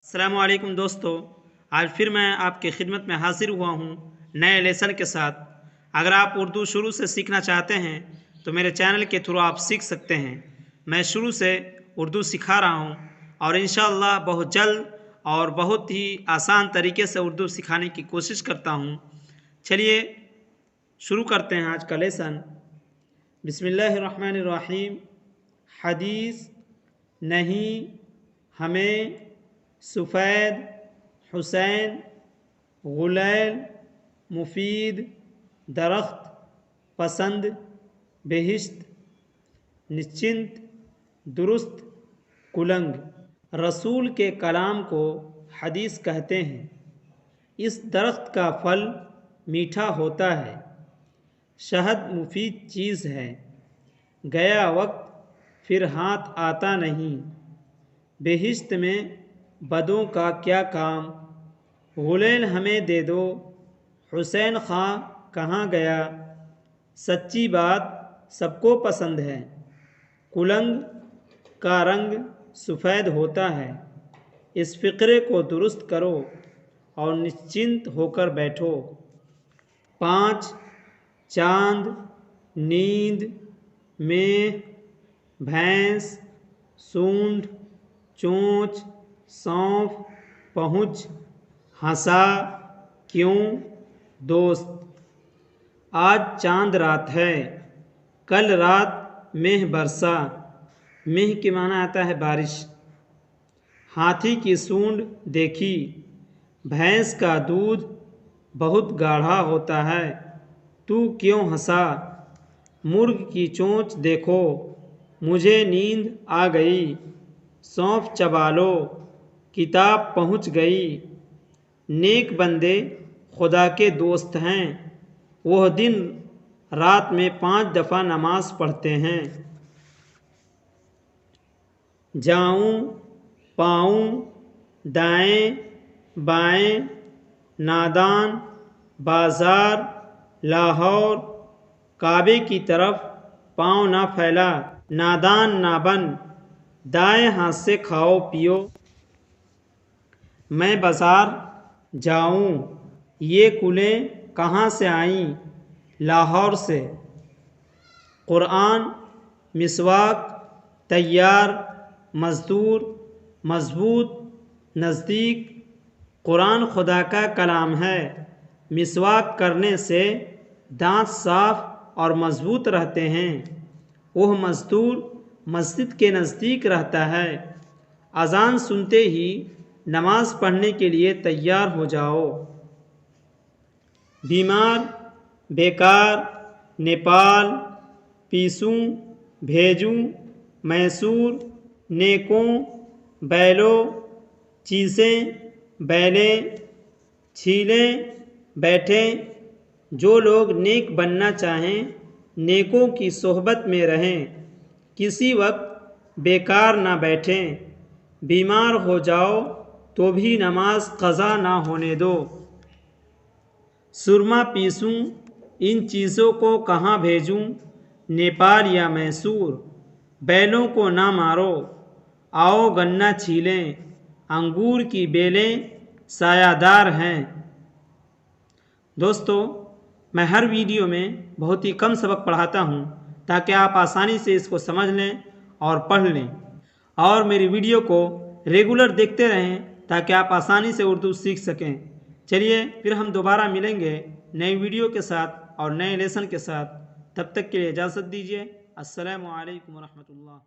السلام علیکم دوستو، آج پھر میں آپ کی خدمت میں حاضر ہوا ہوں نئے لیسن کے ساتھ۔ اگر آپ اردو شروع سے سیکھنا چاہتے ہیں تو میرے چینل کے تھرو آپ سیکھ سکتے ہیں۔ میں شروع سے اردو سکھا رہا ہوں اور انشاءاللہ بہت جلد اور بہت ہی آسان طریقے سے اردو سکھانے کی کوشش کرتا ہوں۔ چلیے شروع کرتے ہیں آج کا لیسن۔ بسم اللہ الرحمن الرحیم۔ حدیث نہیں ہمیں سفید، حسین، غلیل، مفید، درخت، پسند، بہشت، نشچنت، درست، کلنگ۔ رسول کے کلام کو حدیث کہتے ہیں۔ اس درخت کا پھل میٹھا ہوتا ہے، شہد مفید چیز ہے، گیا وقت پھر ہاتھ آتا نہیں۔ بہشت میں بدوں کا کیا کام، غلیل ہمیں دے دو، حسین خاں کہاں گیا۔ سچی بات سب کو پسند ہے، کلنگ کا رنگ سفید ہوتا ہے۔ اس فقرے کو درست کرو اور نشچنت ہو کر بیٹھو۔ 5 چاند، نیند، مہ، بھینس، سونڈ، چونچ، سونف، پہنچ، ہنسا، کیوں، دوست۔ آج چاند رات ہے، کل رات مہ برسا۔ مہ کے معنی آتا ہے بارش۔ ہاتھی کی سونڈ دیکھی، بھینس کا دودھ بہت گاڑھا ہوتا ہے، تو کیوں ہنسا۔ مرغ کی چونچ دیکھو، مجھے نیند آ گئی، سونف چبا لو، کتاب پہنچ گئی۔ نیک بندے خدا کے دوست ہیں، وہ دن رات میں 5 دفعہ نماز پڑھتے ہیں۔ جاؤں، پاؤں، دائیں، بائیں، نادان، بازار، لاہور، کعبے کی طرف پاؤں نہ پھیلا، نادان نہ بن، دائیں ہاتھ سے کھاؤ پیو۔ میں بازار جاؤں، یہ کلیں کہاں سے آئیں، لاہور سے۔ قرآن، مسواک، تیار، مزدور، مضبوط، نزدیک۔ قرآن خدا کا کلام ہے، مسواک کرنے سے دانت صاف اور مضبوط رہتے ہیں۔ وہ مزدور مسجد کے نزدیک رہتا ہے۔ اذان سنتے ہی نماز پڑھنے کے لیے تیار ہو جاؤ۔ بیمار، بیکار، نیپال، پیسوں، بھیجوں، میسور، نیکوں، بیلوں، چیزیں، بیلیں، چھیلیں، بیٹھیں۔ جو لوگ نیک بننا چاہیں نیکوں کی صحبت میں رہیں، کسی وقت بیکار نہ بیٹھیں۔ بیمار ہو جاؤ تو بھی نماز قضا نہ ہونے دو۔ سرما پیسوں، ان چیزوں کو کہاں بھیجوں، نیپال یا میسور۔ بیلوں کو نہ مارو، آؤ گنا چھیلیں، انگور کی بیلیں سایہ دار ہیں۔ دوستو، میں ہر ویڈیو میں بہت ہی کم سبق پڑھاتا ہوں تاکہ آپ آسانی سے اس کو سمجھ لیں اور پڑھ لیں، اور میری ویڈیو کو ریگولر دیکھتے رہیں تاکہ آپ آسانی سے اردو سیکھ سکیں۔ چلیے پھر ہم دوبارہ ملیں گے نئی ویڈیو کے ساتھ اور نئے لیسن کے ساتھ۔ تب تک کے لیے اجازت دیجیے۔ السلام علیکم ورحمۃ اللہ۔